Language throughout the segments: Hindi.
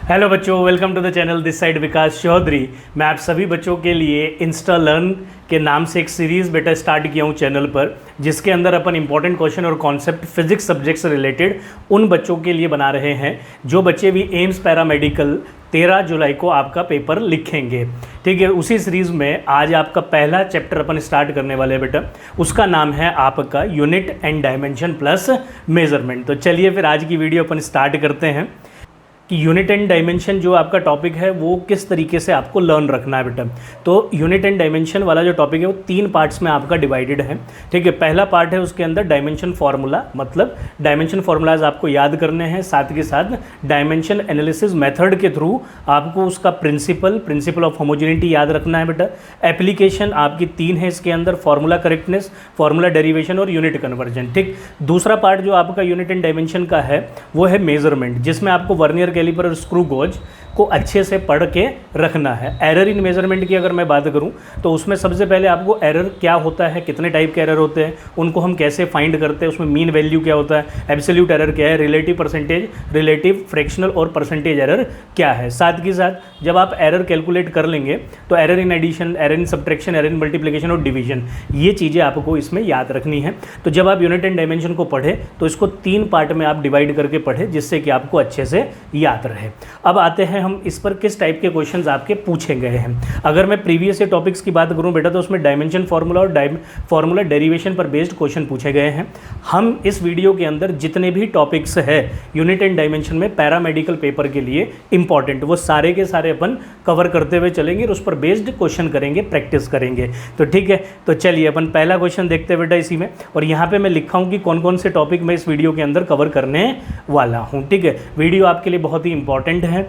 हेलो बच्चों, welcome to the channel this side Vikas Chaudhary. मैं आप सभी बच्चों के लिए इंस्टा लर्न के नाम से एक सीरीज़ बेटा स्टार्ट किया हूँ चैनल पर, जिसके अंदर अपन इंपॉर्टेंट क्वेश्चन और कॉन्सेप्ट फिजिक्स सब्जेक्ट से रिलेटेड उन बच्चों के लिए बना रहे हैं जो बच्चे भी एम्स पैरामेडिकल 13 जुलाई को आपका पेपर लिखेंगे। ठीक है, उसी सीरीज़ में आज आपका पहला चैप्टर अपन स्टार्ट करने वाले हैं बेटा। उसका नाम है आपका unit and dimension plus measurement. तो चलिए फिर आज की वीडियो अपन स्टार्ट करते हैं कि यूनिट एंड डायमेंशन जो आपका टॉपिक है वो किस तरीके से आपको लर्न रखना है बेटा। तो यूनिट एंड डायमेंशन वाला जो टॉपिक है वो 3 पार्ट्स में आपका डिवाइडेड है। ठीक है, पहला पार्ट है उसके अंदर डायमेंशन फार्मूला, मतलब डायमेंशन फार्मूलाज आपको याद करने हैं, साथ के साथ डायमेंशन एनालिसिस मेथड के थ्रू आपको उसका प्रिंसिपल ऑफ होमोजेनिटी याद रखना है बेटा। एप्लीकेशन आपकी 3 है इसके अंदर, फार्मूला करेक्टनेस, फार्मूला डेरिवेशन और यूनिट कन्वर्जन। ठीक, दूसरा पार्ट जो आपका यूनिट एंड डायमेंशन का है वो है मेजरमेंट, जिसमें आपको वर्नियर कैलिपर और स्क्रू गोज को अच्छे से पढ़ के रखना है। एरर इन मेजरमेंट की अगर मैं बात करूं तो उसमें सबसे पहले आपको एरर क्या होता है, कितने टाइप के एरर होते हैं, उनको हम कैसे फाइंड करते हैं, उसमें मीन वैल्यू क्या होता है, एब्सोल्यूट एरर क्या है, रिलेटिव परसेंटेज, रिलेटिव फ्रैक्शनल और परसेंटेज एरर क्या है। साथ ही साथ जब आप एरर कैलकुलेट कर लेंगे तो error in addition, error in subtraction, error in multiplication और डिवीजन, ये चीज़ें आपको इसमें याद रखनी है। तो जब आप यूनिट एंड डायमेंशन को पढ़े तो इसको 3 पार्ट में आप डिवाइड करके पढ़े, जिससे कि आपको अच्छे से याद रहे। अब आते हैं हम इस पर किस टाइप के क्वेश्चंस आपके पूछे गए हैं। अगर मैं प्रीवियस टॉपिक्स की बात करूं बेटा तो उसमें डायमेंशन फार्मूला और फार्मूला डेरिवेशन पर बेस्ड क्वेश्चन पूछे गए हैं। हम इस वीडियो के अंदर जितने भी टॉपिक्स है यूनिट एंड डायमेंशन में पैरामेडिकल पेपर के लिए इंपॉर्टेंट, वो सारे के सारे अपन कवर करते हुए चलेंगे और उस पर बेस्ड क्वेश्चन करेंगे, प्रैक्टिस करेंगे। तो ठीक है, तो चलिए अपन पहला क्वेश्चन देखते हैं बेटा इसी में। और यहाँ पे मैं लिखा हूँ कि कौन कौन से टॉपिक मैं इस वीडियो के अंदर कवर करने वाला हूँ। ठीक है, वीडियो आपके लिए बहुत ही इंपॉर्टेंट है।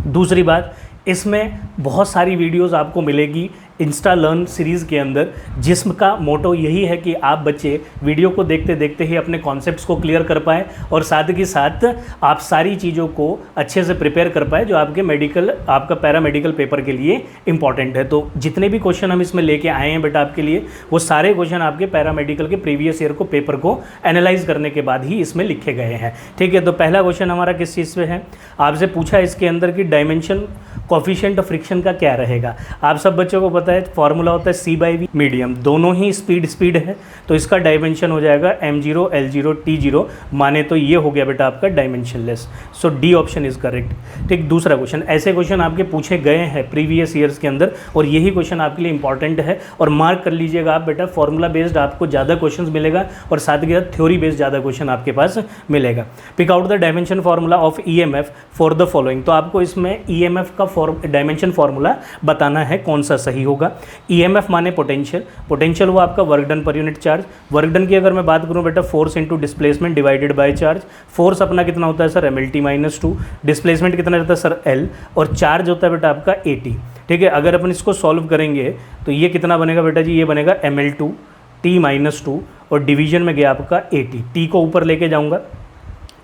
दूसरी बात, इसमें बहुत सारी वीडियोस आपको मिलेगी इंस्टा लर्न सीरीज़ के अंदर, जिसका मोटो यही है कि आप बच्चे वीडियो को देखते देखते ही अपने कॉन्सेप्ट्स को क्लियर कर पाएँ और साथ ही साथ आप सारी चीज़ों को अच्छे से प्रिपेयर कर पाए जो आपका पैरामेडिकल पेपर के लिए इंपॉर्टेंट है। तो जितने भी क्वेश्चन हम इसमें लेके आए हैं बेटा आपके लिए, वो सारे क्वेश्चन आपके पैरामेडिकल के प्रीवियस ईयर को पेपर को एनालाइज करने के बाद ही इसमें लिखे गए हैं। ठीक है, तो पहला क्वेश्चन हमारा किस चीज़ पे है, आपसे पूछा इसके अंदर कि डायमेंशन कोफिशिएंट ऑफ फ्रिक्शन का क्या रहेगा। आप सब बच्चों को पता है फॉर्मूला होता है C/V, मीडियम, दोनों ही स्पीड है, तो इसका डायमेंशन हो जाएगा m0 l0 t0, माने तो ये हो गया बेटा आपका dimensionless. So D option is correct. ठीक, दूसरा क्वेश्चन, ऐसे क्वेश्चन आपके पूछे गए हैं प्रीवियस ईयर्स के अंदर और यही क्वेश्चन आपके लिए इंपॉर्टेंट है और मार्क कर लीजिएगा आप बेटा। फॉर्मूला बेस्ड आपको ज़्यादा क्वेश्चन मिलेगा और साथ ही साथ थ्योरी बेस्ड ज़्यादा क्वेश्चन आपके पास मिलेगा। Pick out the dimension formula of EMF for the following. तो आपको इसमें EMF का डायमेंशन फार्मूला बताना है, कौन सा सही होगा। EMF माने पोटेंशियल वो आपका work done per unit charge. Work done की अगर मैं बात करूं बेटा, force into displacement divided by charge. Force अपना कितना होता है सर, MLT-2, डिस्प्लेसमेंट कितना रहता है सर L, और चार्ज होता है बेटा आपका AT। ठीक है, अगर अपन इसको सॉल्व करेंगे तो ये कितना बनेगा बेटा जी, ये बनेगा ML2T-2 और डिवीजन में गया आपका AT, T को ऊपर लेके जाऊंगा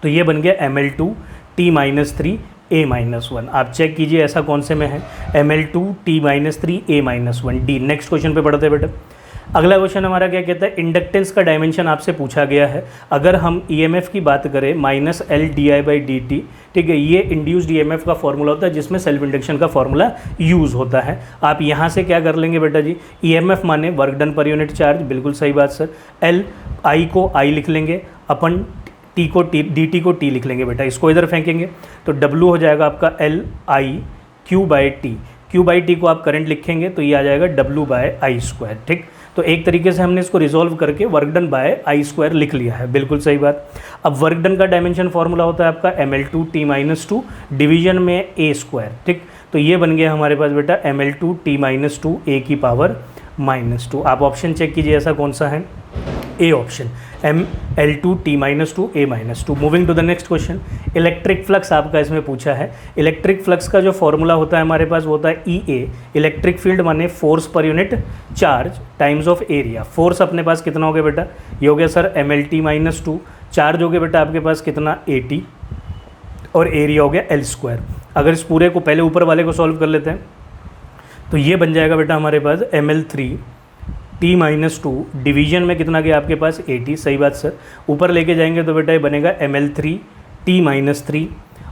तो ये बन गया ML2T-3 A-1। आप चेक कीजिए ऐसा कौन से में है, ML2T-3 A-1 D। Next question पे बढ़ते हैं बेटा। अगला क्वेश्चन हमारा क्या कहता है, इंडक्टेंस का डायमेंशन आपसे पूछा गया है। अगर हम EMF की बात करें -LdI/dt, ठीक है, ये इंड्यूस्ड EMF का फॉर्मूला होता है जिसमें सेल्फ इंडक्शन का फॉर्मूला यूज़ होता है। आप यहाँ से क्या कर लेंगे बेटा जी, EMF माने work done per unit charge, बिल्कुल सही बात सर। I को I लिख लेंगे अपन, टी को dt को t लिख लेंगे बेटा, इसको इधर फेंकेंगे तो W हो जाएगा आपका LI/Q/T। Q/T को आप करंट लिखेंगे तो ये आ जाएगा W/I²। ठीक, तो एक तरीके से हमने इसको रिजॉल्व करके वर्क डन बाय I² लिख लिया है, बिल्कुल सही बात। अब वर्क डन का डायमेंशन फॉर्मूला होता है आपका ML2T-2 डिवीजन में A²। ठीक, तो ये बन गया हमारे पास बेटा ML2T-2 A⁻²। आप ऑप्शन चेक कीजिए ऐसा कौन सा है, A option, ML2T-2 A-2। Moving to the next question, electric flux आपका इसमें पूछा है। इलेक्ट्रिक फ्लक्स का जो फॉर्मूला होता है हमारे पास वो होता है EA, इलेक्ट्रिक फील्ड माने force per unit charge times of area. Force अपने पास कितना हो गया बेटा, ये हो गया सर MLT-2, चार्ज हो गया बेटा आपके पास कितना AT, और एरिया हो गया L²। अगर इस पूरे को पहले ऊपर वाले को सॉल्व कर लेते हैं तो ये बन जाएगा बेटा हमारे पास ML3T-2 डिवीजन में कितना गया आपके पास AT, सही बात सर। ऊपर लेके जाएंगे तो बेटा ये बनेगा ML3T-3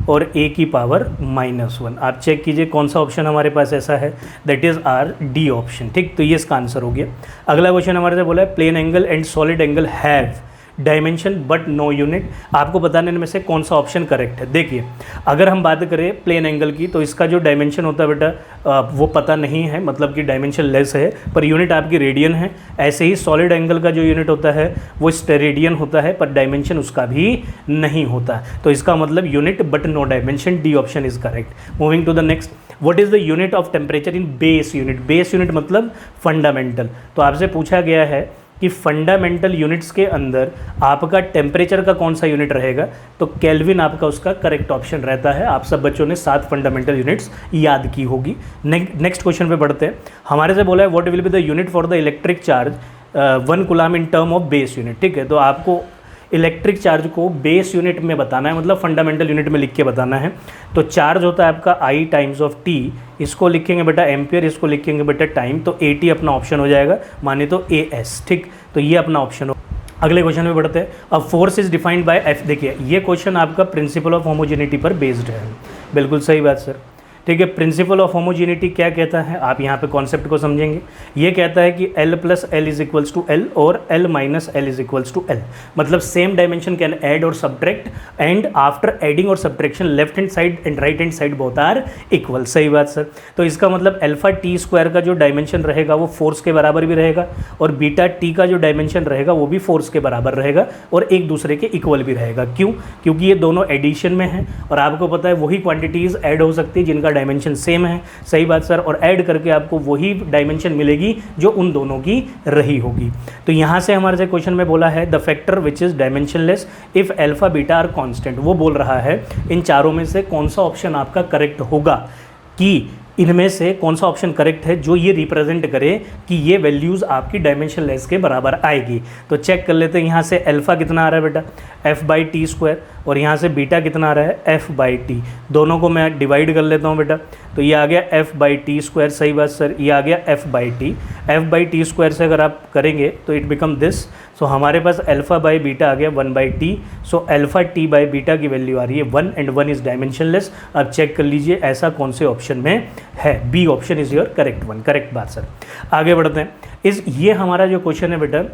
और a की पावर -1। आप चेक कीजिए कौन सा ऑप्शन हमारे पास ऐसा है, that is R D option. ठीक, तो ये इसका आंसर हो गया। अगला क्वेश्चन हमारे से बोला है plane angle and solid angle have dimension but no unit. आपको बताने में से कौन सा ऑप्शन करेक्ट है। देखिए, अगर हम बात करें प्लेन एंगल की तो इसका जो डायमेंशन होता है बेटा वो पता नहीं है, मतलब कि डायमेंशन लेस है, पर यूनिट आपकी रेडियन है। ऐसे ही सॉलिड एंगल का जो यूनिट होता है वो स्टेरेडियन होता है, पर डायमेंशन उसका भी नहीं होता। तो इसका मतलब unit but no dimension, D option is correct. Moving to the next, what is the unit of temperature in base unit. Base unit मतलब फंडामेंटल। तो आपसे पूछा गया है कि फंडामेंटल यूनिट्स के अंदर आपका टेम्परेचर का कौन सा यूनिट रहेगा, तो केल्विन आपका उसका करेक्ट ऑप्शन रहता है। आप सब बच्चों ने 7 फंडामेंटल यूनिट्स याद की होगी। नेक्स्ट क्वेश्चन पे बढ़ते हैं। हमारे से बोला है what will be the unit for the electric charge 1 coulomb in term of base unit. ठीक है, तो आपको इलेक्ट्रिक चार्ज को बेस यूनिट में बताना है, मतलब फंडामेंटल यूनिट में लिख के बताना है। तो चार्ज होता है आपका I टाइम्स ऑफ टी, इसको लिखेंगे बेटा एम्पियर, इसको लिखेंगे बेटा टाइम, तो AT अपना ऑप्शन हो जाएगा, माने तो AS। ठीक, तो ये अपना ऑप्शन हो। अगले क्वेश्चन में बढ़ते हैं। अब force is defined by F। देखिए, ये क्वेश्चन आपका प्रिंसिपल ऑफ होमोजेनिटी पर बेस्ड है। बिल्कुल सही बात सर। ठीक है, प्रिंसिपल ऑफ होमोजेनिटी क्या कहता है, आप यहाँ पे कॉन्सेप्ट को समझेंगे। ये कहता है कि L plus L is equals to L और L minus L is equals to L. मतलब सेम डायमेंशन कैन ऐड और सब्ट्रैक्ट, एंड आफ्टर एडिंग और subtraction left hand side and right hand side both are equal. सही बात सर। तो इसका मतलब अल्फा टी स्क्वायर का जो डायमेंशन रहेगा वो फोर्स के बराबर भी रहेगा, और बीटा टी का जो डायमेंशन रहेगा वो भी फोर्स के बराबर रहेगा, और एक दूसरे के इक्वल भी रहेगा। क्यों? क्योंकि ये दोनों एडिशन में हैं, और आपको पता है वही क्वांटिटीज़ ऐड हो सकती है जिनका डायमेंशन सेम है। सही बात सर। और ऐड करके आपको वही डायमेंशन मिलेगी जो उन दोनों की रही होगी। तो यहाँ से हमारे से क्वेश्चन में बोला है the factor which is dimensionless if alpha beta are constant. वो बोल रहा है इन चारों में से कौन सा ऑप्शन आपका करेक्ट होगा, कि इनमें से कौन सा ऑप्शन करेक्ट है जो ये रिप्रेजेंट करे कि ये वैल्यूज़ आपकी डायमेंशनलेस के बराबर आएगी। तो चेक कर लेते हैं। यहाँ से अल्फा कितना आ रहा है बेटा, f/t स्क्वायर, और यहाँ से बीटा कितना आ रहा है, f/t। दोनों को मैं डिवाइड कर लेता हूँ बेटा, तो ये आ गया f/t स्क्वायर। सही बात सर, ये आ गया f/t। f/t स्क्वायर से अगर आप करेंगे तो इट बिकम दिस। सो हमारे पास अल्फा बाई बीटा आ गया 1/t। So alpha t by beta की वैल्यू आ रही है 1, एंड 1 इज़ डायमेंशनलेस। अब चेक कर लीजिए ऐसा कौन से ऑप्शन में है। B option is your correct one. Correct बात सर। आगे बढ़ते हैं। ये हमारा जो क्वेश्चन है बेटा,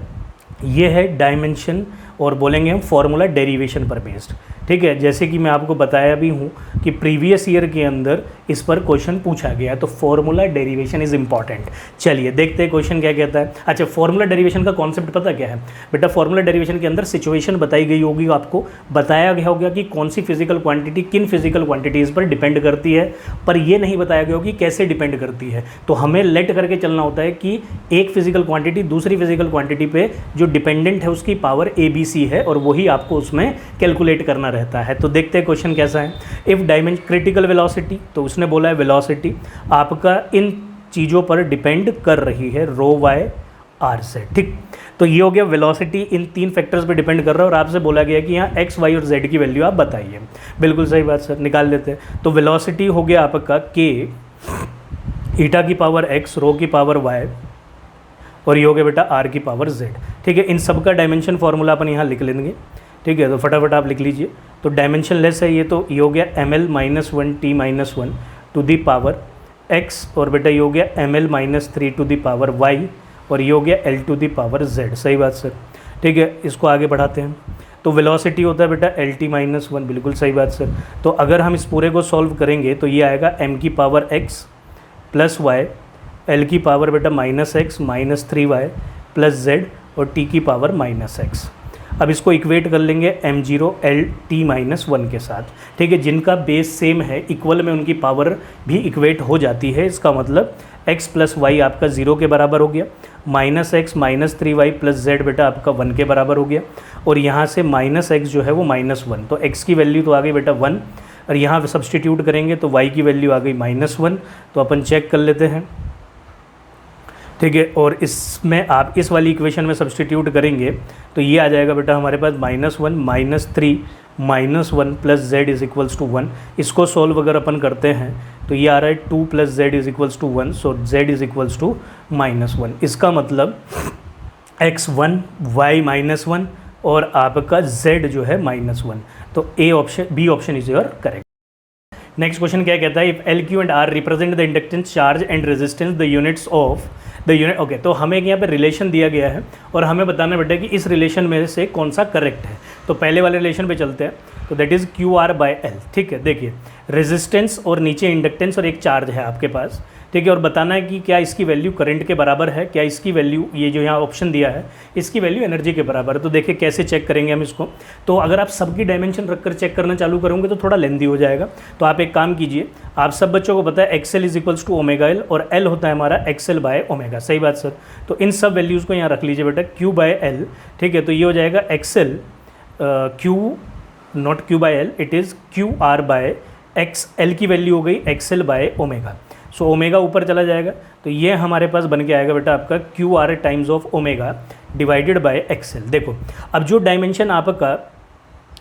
ये है डायमेंशन, और बोलेंगे हम फॉर्मूला डेरिवेशन पर बेस्ड। ठीक है, जैसे कि मैं आपको बताया भी हूँ कि प्रीवियस ईयर के अंदर इस पर क्वेश्चन पूछा गया, तो फॉर्मूला डेरिवेशन इज इंपॉर्टेंट। चलिए देखते हैं क्वेश्चन क्या कहता है। अच्छा, फॉर्मूला डेरिवेशन का कॉन्सेप्ट पता क्या है बेटा? फॉर्मूला डेरिवेशन के अंदर सिचुएशन बताई गई होगी, आपको बताया गया होगा कि कौन सी फिजिकल क्वांटिटी किन फिजिकल क्वांटिटीज़ पर डिपेंड करती है, पर यह नहीं बताया गया होगा कि कैसे डिपेंड करती है। तो हमें लेट करके चलना होता है कि एक फिजिकल क्वांटिटी दूसरी फिजिकल क्वांटिटी पे जो डिपेंडेंट है उसकी पावर ABC है, और वही आपको उसमें कैलकुलेट करना रहता है। तो देखते हैं क्वेश्चन कैसा है। इफ डायमेंशन क्रिटिकल वेलोसिटी, तो उसने बोला है वेलोसिटी आपका इन चीज़ों पर डिपेंड कर रही है, रो वाई आर से। ठीक, तो ये हो गया वेलोसिटी इन 3 फैक्टर्स पे डिपेंड कर रहा है, और आपसे बोला गया कि यहाँ x, y और z की वैल्यू आप बताइए। बिल्कुल सही बात सर, निकाल लेते हैं। तो वेलोसिटी हो गया आपका k ईटा की पावर x, रो की पावर y, और ये हो गया बेटा r की पावर z। ठीक है, इन सब का डायमेंशन फार्मूला अपन यहाँ लिख लेंगे। ठीक है, तो फटाफट आप लिख लीजिए। तो डायमेंशन लेस है ये, तो ये हो गया ml - 1t - 1 to the power x, और बेटा ये हो गया ml - 3 to the power y, और ये हो गया l to the power z। सही बात सर। ठीक है, इसको आगे बढ़ाते हैं। तो वेलोसिटी होता है बेटा lt - 1। बिल्कुल सही बात सर। तो अगर हम इस पूरे को सॉल्व करेंगे तो ये आएगा m की power x plus y, l की पावर बेटा -x -3y प्लस z, और t की पावर -x। अब इसको इक्वेट कर लेंगे m0 lt - 1 के साथ। ठीक है, जिनका बेस सेम है इक्वल में उनकी पावर भी इक्वेट हो जाती है। इसका मतलब x प्लस वाई आपका 0 के बराबर हो गया, -x -3y प्लस z बेटा आपका 1 के बराबर हो गया, और यहाँ से -x जो है वो -1। तो x की वैल्यू तो आ गई बेटा 1, और यहाँ सब्सटीट्यूट करेंगे तो y की वैल्यू आ गई -1। तो अपन चेक कर लेते हैं। ठीक है, और इसमें आप इस वाली इक्वेशन में सब्सटीट्यूट करेंगे तो ये आ जाएगा बेटा हमारे पास -1 -3 -1 plus z is equals to 1। इसको सॉल्व अगर अपन करते हैं तो ये आ रहा है 2 plus z is equals to 1, so z is equals to -1। इसका मतलब x1 y -1 और आपका z जो है -1। तो B option is your correct. Next question क्या कहता है, if L Q and R represent the inductance charge and resistance the units of the unit. Okay, तो हमें यहाँ पे रिलेशन दिया गया है और हमें बताना बेटा कि इस रिलेशन में से कौन सा करेक्ट है। तो पहले वाले रिलेशन पे चलते हैं, तो that is Q R by L. ठीक है, देखिए रेजिस्टेंस और नीचे इंडक्टेंस और एक चार्ज है आपके पास। ठीक है, और बताना है कि क्या इसकी वैल्यू करंट के बराबर है, क्या इसकी वैल्यू, ये जो यहाँ ऑप्शन दिया है इसकी वैल्यू एनर्जी के बराबर है। तो देखिए कैसे चेक करेंगे हम इसको। तो अगर आप सबकी डायमेंशन रखकर चेक करना चालू करोगे तो थोड़ा लेंदी हो जाएगा। तो आप एक काम कीजिए, आप सब बच्चों को पता है XL is equals to omega L और एल होता है हमारा एक्सएल बाय ओमेगा। सही बात सर। तो इन सब वैल्यूज़ को यहाँ रख लीजिए बेटा, क्यू बाय एल। ठीक है, तो ये हो जाएगा XL Q, not Q by L, it is Q R by X. L की वैल्यू हो गई XL by omega. So omega ऊपर चला जाएगा, तो ये हमारे पास बन के आएगा बेटा आपका Q R times of omega divided by XL. देखो अब जो डायमेंशन आपका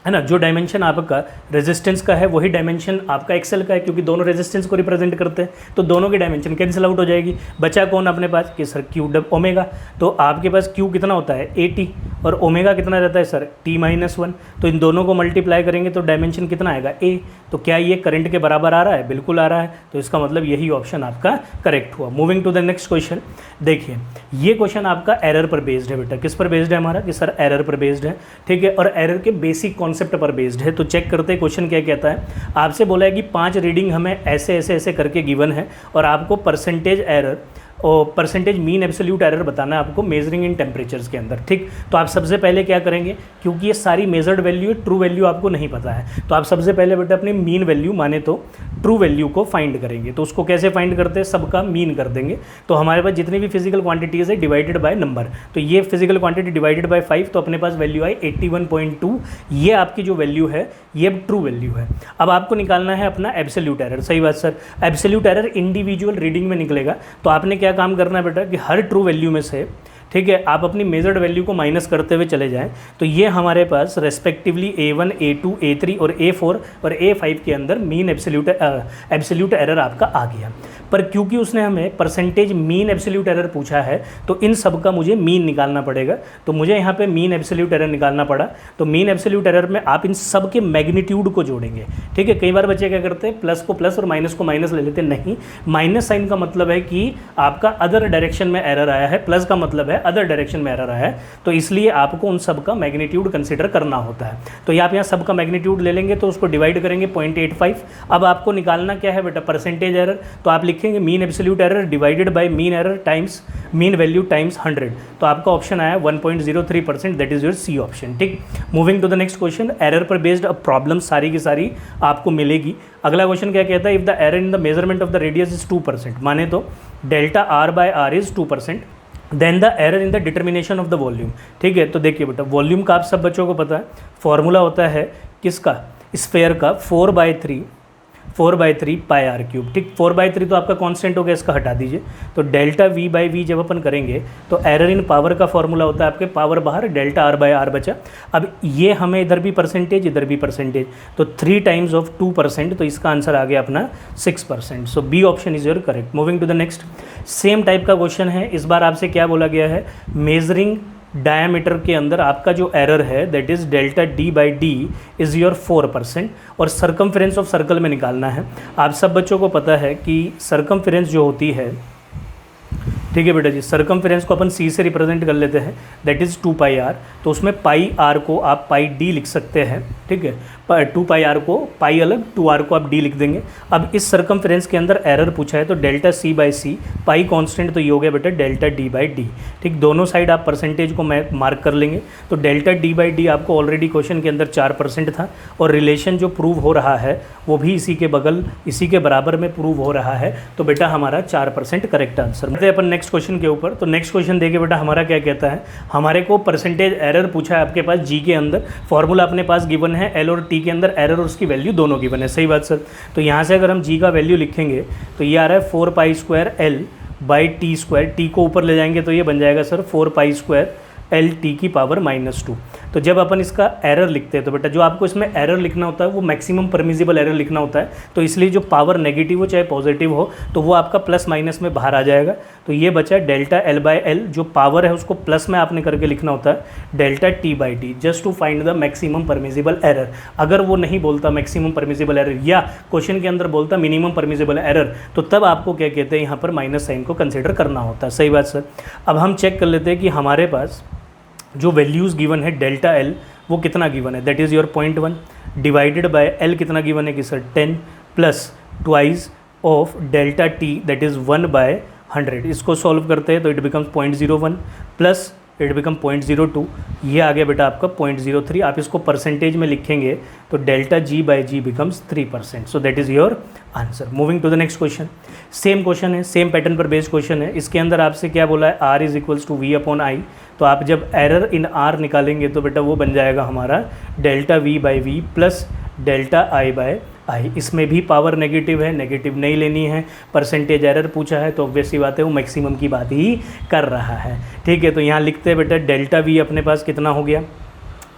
है ना, जो डायमेंशन आपका रेजिस्टेंस का है वही डायमेंशन आपका एक्सेल का है, क्योंकि दोनों रेजिस्टेंस को रिप्रेजेंट करते हैं। तो दोनों की डायमेंशन कैंसिल आउट हो जाएगी। बचा कौन अपने पास कि सर क्यू डब ओमेगा। तो आपके पास क्यू कितना होता है 80 और ओमेगा कितना रहता है सर t-1। तो इन दोनों को मल्टीप्लाई करेंगे तो डायमेंशन कितना आएगा a। तो क्या ये करंट के बराबर आ रहा है? बिल्कुल आ रहा है। तो इसका मतलब यही ऑप्शन आपका करेक्ट हुआ। Moving to the next question, देखिए ये क्वेश्चन आपका एरर पर बेस्ड है बेटा। किस पर बेस्ड है हमारा कि सर एरर पर बेस्ड है। ठीक है, और एरर के बेसिक कॉन्सेप्ट पर बेस्ड है। तो चेक करते हैं क्वेश्चन क्या कहता है। आपसे बोला है कि 5 रीडिंग हमें ऐसे ऐसे ऐसे करके गिवन है और आपको परसेंटेज एरर और परसेंटेज मीन एब्सोल्यूट एरर बताना है आपको मेजरिंग इन टेम्परेचर्स के अंदर। ठीक, तो आप सबसे पहले क्या करेंगे, क्योंकि ये सारी मेजर्ड वैल्यू है, ट्रू वैल्यू आपको नहीं पता है, तो आप सबसे पहले बेटा अपनी मीन वैल्यू माने तो ट्रू वैल्यू को फाइंड करेंगे। तो उसको कैसे फाइंड करते हैं, सबका मीन कर देंगे। तो हमारे पास जितनी भी फिजिकल क्वांटिटीज़ है डिवाइडेड बाय नंबर, तो ये फिजिकल क्वांटिटी डिवाइडेड बाय 5, तो अपने पास वैल्यू आई 81.2। ये आपकी जो वैल्यू है ये ट्रू वैल्यू है। अब आपको निकालना है अपना एब्सोल्यूट एरर। सही बात sir, absolute error individual reading में निकलेगा। तो आपने क्या काम करना है बेटा कि हर ट्रू वैल्यू में से, ठीक है, आप अपनी मेजर्ड वैल्यू को माइनस करते हुए चले जाएं। तो ये हमारे पास रेस्पेक्टिवली A1, A2, A3 और A4 और A5 के अंदर मीन एब्सोल्यूट एरर आपका आ गया। पर क्योंकि उसने हमें परसेंटेज मीन एब्सोल्यूट एरर पूछा है तो इन सब का मुझे मीन निकालना पड़ेगा। तो मुझे यहाँ पे मीन एब्सोल्यूट एरर निकालना पड़ा। तो मीन एब्सोल्यूट एरर में आप इन सब के मैग्नीट्यूड को जोड़ेंगे। ठीक है, कई बार बच्चे क्या करते हैं, प्लस को प्लस और माइनस को माइनस ले लेते हैं। नहीं, माइनस साइन का मतलब है कि आपका अदर डायरेक्शन में एरर आया है, प्लस का मतलब है अदर डायरेक्शन में एरर आया है। तो इसलिए आपको उन सब का मैग्नीट्यूड कंसिडर करना होता है। तो आप यहाँ सब का मैग्नीट्यूड ले लेंगे तो उसको डिवाइड करेंगे 0.85। अब आपको निकालना क्या है बेटा, परसेंटेज एरर। तो आप लिखेंगे mean absolute error divided by mean error times mean value times 100। तो आपका ऑप्शन आया 1.03%, that is your C option. ठीक, moving to the next question, error पर बेस्ड अब प्रॉब्लम सारी की सारी आपको मिलेगी। अगला क्वेश्चन क्या कहता है, if the error in the measurement of the radius is 2%, माने तो delta R by R is 2%, then the error in the determination of the volume. ठीक है, तो देखिए बेटा वॉल्यूम का आप सब बच्चों को पता है, फॉर्मूला होता है किसका, स्फेयर का 4/3 पाई आर क्यूब। ठीक, 4/3 तो आपका कांस्टेंट हो गया, इसका हटा दीजिए। तो डेल्टा वी बाई वी जब अपन करेंगे तो एरर इन पावर का फॉर्मूला होता है आपके पावर बाहर, डेल्टा आर बाय आर बचा। अब ये हमें इधर भी परसेंटेज इधर भी परसेंटेज, तो 3 टाइम्स ऑफ 2%, तो इसका आंसर आ गया अपना 6%। So B option is your correct. Moving to the next, same type का क्वेश्चन है। इस बार आपसे क्या बोला गया है, मेजरिंग डायमीटर के अंदर आपका जो एरर है that is delta D by D is your 4%, और सरकमफ्रेंस ऑफ सर्कल में निकालना है। आप सब बच्चों को पता है कि सरकमफ्रेंस जो होती है, ठीक है बेटा जी, सरकमफ्रेंस को अपन सी से रिप्रेजेंट कर लेते हैं, दैट इज़ 2 पाई आर। तो उसमें पाई आर को आप पाई डी लिख सकते हैं। ठीक है, 2 पाई आर को पाई अलग, 2 आर को आप डी लिख देंगे। अब इस सरकमफ्रेंस के अंदर एरर पूछा है तो delta C by C, pi constant तो ये हो गया बेटा डेल्टा डी बाई डी। ठीक, दोनों साइड आप परसेंटेज को मार्क कर लेंगे। तो डेल्टा डी बाई डी आपको ऑलरेडी क्वेश्चन के अंदर 4% था, और रिलेशन जो प्रूव हो रहा है वो भी इसी के बगल, इसी के बराबर में प्रूव हो रहा है। तो बेटा हमारा 4% करेक्ट आंसर। अपन नेक्स्ट क्वेश्चन के ऊपर, तो नेक्स्ट क्वेश्चन देखिए बेटा हमारा क्या कहता है। हमारे को परसेंटेज एरर पूछा है आपके पास जी के अंदर, फॉर्मूला अपने पास गिवन है, एल और टी के अंदर एरर और उसकी वैल्यू दोनों गिवन है। सही बात सर। तो यहाँ से अगर हम जी का वैल्यू लिखेंगे तो ये आ रहा है 4 pi square L by T square. T को ऊपर ले जाएंगे तो ये बन जाएगा sir 4 pi square L T की पावर -2। तो जब अपन इसका एरर लिखते हैं तो बेटा जो आपको इसमें एरर लिखना होता है वो मैक्सिमम परमिजिबल एरर लिखना होता है, तो इसलिए जो पावर नेगेटिव हो चाहे पॉजिटिव हो तो वो आपका प्लस माइनस में बाहर आ जाएगा। तो ये बचा डेल्टा एल बाई एल, जो पावर है उसको प्लस में आपने करके लिखना होता है delta T by T, just to find the maximum permissible error. अगर वो नहीं बोलता मैक्सिमम परमिजिबल एरर या क्वेश्चन के अंदर बोलता मिनिमम परमिजिबल एरर, तो तब आपको क्या कहते हैं यहाँ पर माइनस साइन को कंसिडर करना होता है। सही बात सर। अब हम चेक कर लेते हैं कि हमारे पास जो वैल्यूज़ गिवन है डेल्टा एल वो कितना गिवन है, that is your 0.1 divided by L कितना गिवन है कि sir 10 plus twice of delta T that is 1/100। इसको सॉल्व करते हैं तो it becomes 0.01 plus it become 0.02, ये आ गया बेटा आपका 0.03। आप इसको परसेंटेज में लिखेंगे तो delta G by G becomes 3%। So that is your answer. Moving to the next question, same question है, सेम पैटर्न पर बेस्ड क्वेश्चन है। इसके अंदर आपसे क्या बोला है, R is equals to V upon I. तो आप जब एरर इन आर निकालेंगे तो बेटा वो बन जाएगा हमारा delta V by V plus delta I by I. इसमें भी पावर नेगेटिव है, नेगेटिव नहीं लेनी है, परसेंटेज एरर पूछा है तो ऑब्वियस सी बात है वो मैक्सिमम की बात ही कर रहा है। ठीक है, तो यहाँ लिखते हैं बेटा डेल्टा वी अपने पास कितना हो गया,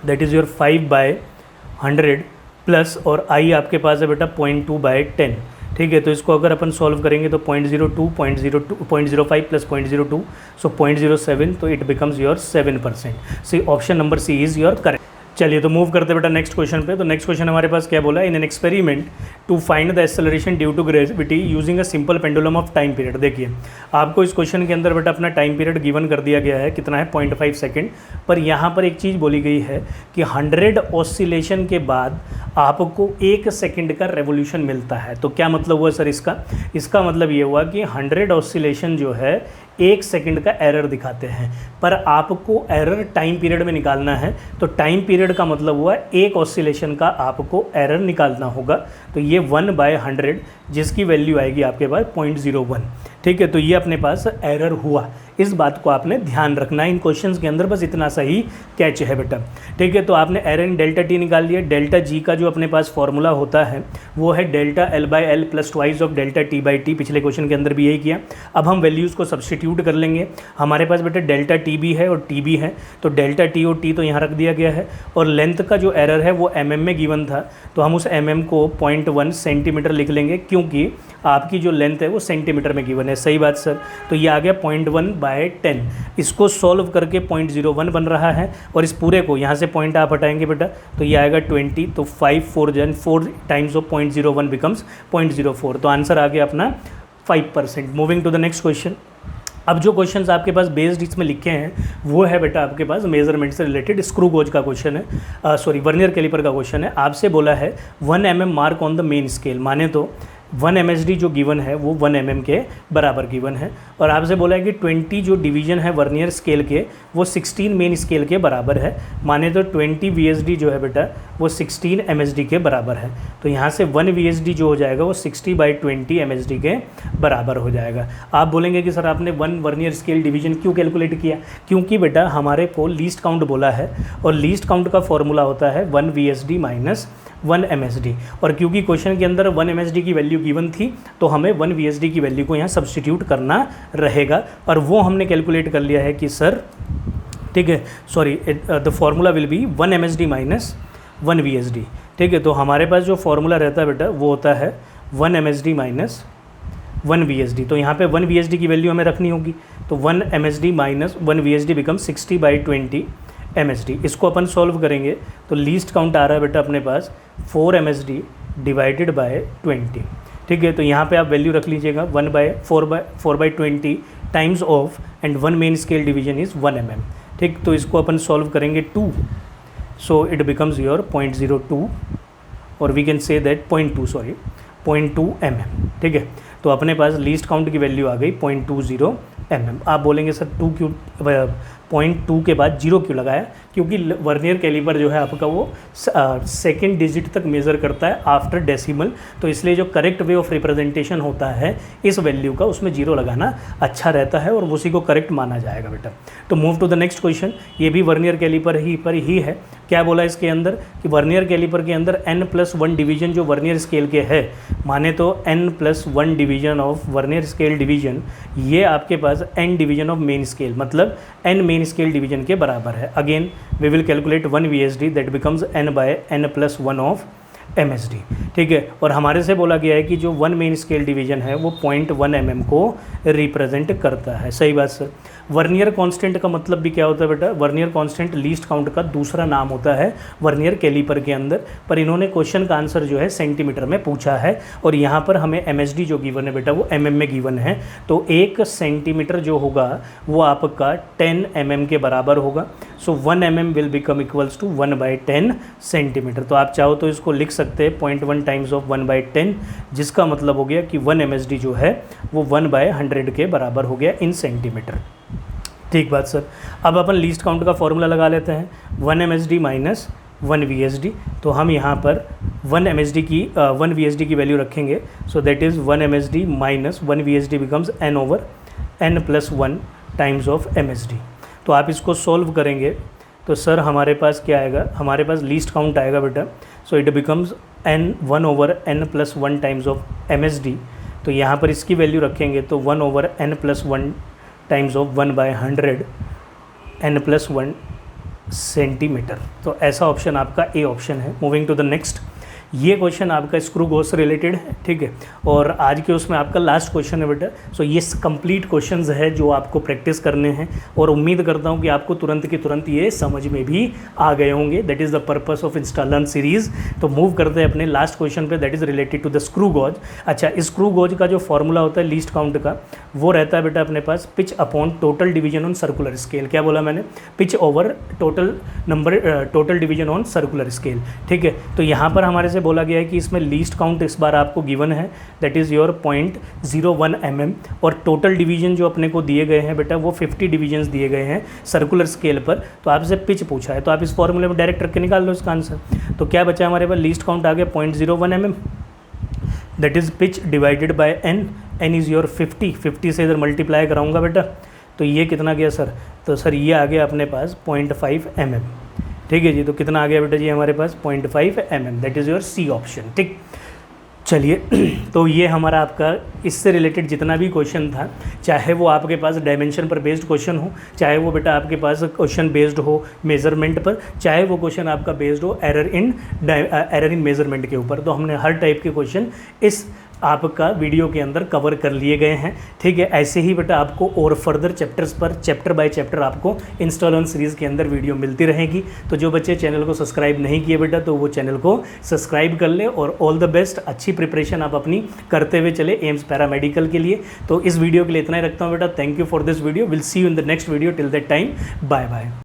दैट इज़ योर 5/100 प्लस और आई आपके पास है बेटा 0.2/10। ठीक है, तो इसको अगर अपन सॉल्व करेंगे तो 0.05 प्लस 0.02 सो 0.07, तो it becomes your 7%। C option number C is your correct. चलिए तो मूव करते बेटा नेक्स्ट क्वेश्चन पे। तो नेक्स्ट क्वेश्चन हमारे पास क्या बोला है, in an experiment to find the acceleration due to gravity using a simple pendulum of time period. देखिए आपको इस क्वेश्चन के अंदर बेटा अपना टाइम पीरियड गिवन कर दिया गया है, कितना है 0.5 सेकेंड। पर यहाँ पर एक चीज़ बोली गई है कि 100 ऑसिलेशन के बाद आपको 1 सेकेंड का रेवोल्यूशन मिलता है। तो क्या मतलब हुआ सर इसका मतलब ये हुआ कि 100 ऑसिलेशन जो है 1 सेकंड का एरर दिखाते हैं, पर आपको एरर टाइम पीरियड में निकालना है। तो टाइम पीरियड का मतलब हुआ 1 ऑसिलेशन का आपको एरर निकालना होगा। तो ये 1/100 जिसकी वैल्यू आएगी आपके पास 0.01। ठीक है, तो ये अपने पास एरर हुआ, इस बात को आपने ध्यान रखना है इन क्वेश्चंस के अंदर, बस इतना सा ही कैच है बेटा। ठीक है, तो आपने एरर इन डेल्टा टी निकाल लिया। डेल्टा जी का जो अपने पास फॉर्मूला होता है वो है delta L by L plus twice of delta T by T. पिछले क्वेश्चन के अंदर भी यही किया। अब हम वैल्यूज़ को सब्सटीट्यूट कर लेंगे। हमारे पास बेटा डेल्टा टी भी है और टी भी है, तो डेल्टा टी और टी तो यहाँ रख दिया गया है। और लेंथ का जो एरर है वो mm में गिवन था, तो हम उस mm को 0.1 सेंटीमीटर लिख लेंगे, क्योंकि आपकी जो लेंथ है वो सेंटीमीटर में गिवन है। सही बात सर। तो ये आ गया 0.1/10। इसको सॉल्व करके 0.01 बन रहा है, और इस पूरे को यहाँ से पॉइंट आप हटाएंगे बेटा तो ये आएगा 20। तो 4 टाइम्स ऑफ 0.01 बिकम्स 0.04। तो आंसर आ गया अपना 5%। Moving to the next question. अब जो क्वेश्चंस आपके पास बेस्ड इसमें लिखे हैं वो है बेटा आपके पास मेजरमेंट से रिलेटेड स्क्रू गोज का क्वेश्चन है, वर्नियर कैलिपर का क्वेश्चन है। आपसे बोला है 1 mm mark on the main scale, माने तो 1 MSD जो गिवन है वो 1 mm के बराबर गिवन है। और आपसे बोला है कि 20 जो डिवीजन है वर्नियर स्केल के वो 16 मेन स्केल के बराबर है, माने तो 20 VSD जो है बेटा वो 16 MSD के बराबर है। तो यहाँ से 1 VSD जो हो जाएगा वो 60/20 MSD के बराबर हो जाएगा। आप बोलेंगे कि सर आपने 1 वर्नियर स्केल डिवीजन क्यों कैलकुलेट किया, क्योंकि बेटा हमारे को लीस्ट काउंट बोला है, और लीस्ट काउंट का फॉर्मूला होता है 1 VSD माइनस 1 MSD। और क्योंकि क्वेश्चन के अंदर 1 MSD की वैल्यू गिवन थी तो हमें 1 VSD की वैल्यू को यहाँ सब्सटीट्यूट करना रहेगा, और वो हमने कैलकुलेट कर लिया है कि सर ठीक है sorry the formula will be 1 MSD minus 1 VSD। ठीक है, तो हमारे पास जो फॉर्मूला रहता है बेटा वो होता है 1 MSD माइनस 1 VSD। तो यहाँ पे 1 VSD की वैल्यू हमें रखनी होगी, तो 1 MSD minus 1 VSD become 60/20 MSD। इसको अपन सॉल्व करेंगे तो लीस्ट काउंट आ रहा है बेटा अपने पास 4 MSD डिवाइडेड बाय 20। ठीक है, तो यहाँ पे आप वैल्यू रख लीजिएगा 4/20 times of and 1 main scale division is 1 mm। ठीक, तो इसको अपन सॉल्व करेंगे 2, सो इट बिकम्स योर 0.02 और we can say that 0.2 mm। ठीक है, तो अपने पास लीस्ट काउंट की वैल्यू आ गई 0.20 mm। आप बोलेंगे सर 2 क्यों 0.2 के बाद 0 क्यों लगाया, क्योंकि वर्नियर कैलिपर जो है आपका वो सेकेंड डिजिट तक मेज़र करता है आफ्टर डेसिमल, तो इसलिए जो करेक्ट वे ऑफ रिप्रेजेंटेशन होता है इस वैल्यू का उसमें 0 लगाना अच्छा रहता है और उसी को करेक्ट माना जाएगा बेटा। तो move to the next question. ये भी वर्नियर कैलिपर ही पर ही है क्या बोला इसके अंदर कि वर्नियर कैलिपर के अंदर n+1 डिवीजन जो वर्नियर स्केल के है, माने तो n+1 division of vernier scale division, ये आपके पास n division of main scale, मतलब n मेन स्केल डिवीजन के बराबर है। Again we will calculate 1 VSD that becomes n/n+1 of MSD, ठीक है। और हमारे से बोला गया है कि जो 1 मेन स्केल डिवीजन है वो 0.1 mm को रिप्रेजेंट करता है। सही बात सर। वर्नियर कांस्टेंट का मतलब भी क्या होता है बेटा? वर्नियर कांस्टेंट लीस्ट काउंट का दूसरा नाम होता है वर्नियर कैलिपर के अंदर, पर इन्होंने क्वेश्चन का आंसर जो है सेंटीमीटर में पूछा है और यहाँ पर हमें MSD जो गिवन है बेटा वो mm में गिवन है। तो 1 सेंटीमीटर जो होगा वो आपका 10 mm के बराबर होगा। So 1 mm will become equals to 1/10 centimetre. तो आप चाहो तो इसको लिख सकते हैं 0.1 टाइम्स ऑफ 1/10, जिसका मतलब हो गया कि 1 MSD जो है वो 1/100 के बराबर हो गया इन सेंटीमीटर। ठीक बात सर। अब अपन लीस्ट काउंट का फॉर्मूला लगा लेते हैं, 1 MSD माइनस 1 VSD। तो हम यहाँ पर 1 VSD की वैल्यू रखेंगे। सो that is 1 MSD minus 1 VSD becomes n/n+1 times of MSD। तो आप इसको सॉल्व करेंगे तो सर हमारे पास क्या आएगा? हमारे पास लीस्ट काउंट आएगा बेटा। So it becomes n/n+1 times of MSD। तो यहाँ पर इसकी वैल्यू रखेंगे तो 1/n+1 times of 1/100 n+1 centimetre. तो ऐसा ऑप्शन आपका ए ऑप्शन है। मूविंग टू द नेक्स्ट, ये क्वेश्चन आपका स्क्रू गॉज से रिलेटेड है, ठीक है। और आज के उसमें आपका लास्ट क्वेश्चन है बेटा। सो ये कंप्लीट क्वेश्चंस है जो आपको प्रैक्टिस करने हैं और उम्मीद करता हूँ कि आपको तुरंत के तुरंत ये समझ में भी आ गए होंगे। That is the purpose of Insta Learn series. तो मूव करते हैं अपने लास्ट क्वेश्चन पे, that is related to the screw gauge. अच्छा, स्क्रू गॉज का जो फॉर्मूला होता है लीस्ट काउंट का, वो रहता है बेटा अपने पास pitch upon total division on circular scale. क्या बोला मैंने? Pitch over total division on circular scale, ठीक है। तो यहाँ पर हमारे से बोला गया है कि इसमें लीस्ट काउंट इस बार आपको गिवन है, दैट इज़ योर 0.01 mm, और टोटल डिवीजन जो अपने को दिए गए हैं बेटा वो 50 डिवीजन्स दिए गए हैं सर्कुलर स्केल पर। तो आपसे पिच पूछा है तो आप इस फॉर्मूले में डायरेक्ट रख के निकाल लो इसका आंसर। तो क्या बचा हमारे पास? लीस्ट काउंट आ गया 0.01 mm, that is pitch divided by n। n is your 50 से इधर मल्टीप्लाई कराऊंगा बेटा, तो ये कितना गया सर? तो सर ये आ गया अपने पास 0.5 mm, ठीक है जी। तो कितना आ गया बेटा जी हमारे पास? 0.5 mm, that is your C option, ठीक। चलिए तो ये हमारा आपका इससे रिलेटेड जितना भी क्वेश्चन था, चाहे वो आपके पास डायमेंशन पर बेस्ड क्वेश्चन हो, चाहे वो बेटा आपके पास क्वेश्चन बेस्ड हो मेज़रमेंट पर, चाहे वो क्वेश्चन आपका बेस्ड हो एरर इन मेज़रमेंट के ऊपर, तो हमने हर टाइप के क्वेश्चन इस आपका वीडियो के अंदर कवर कर लिए गए हैं, ठीक है। ऐसे ही बेटा आपको और फर्दर चैप्टर्स पर चैप्टर बाय चैप्टर आपको इंस्टा लर्न सीरीज़ के अंदर वीडियो मिलती रहेगी। तो जो बच्चे चैनल को सब्सक्राइब नहीं किए बेटा तो वो चैनल को सब्सक्राइब कर ले, और ऑल द बेस्ट। अच्छी प्रिपरेशन आप अपनी करते हुए चले एम्स पैरामेडिकल के लिए। तो इस वीडियो के लिए इतना ही रखता हूँ बेटा। Thank you for this video, will see you in the next video. Till that time, bye bye.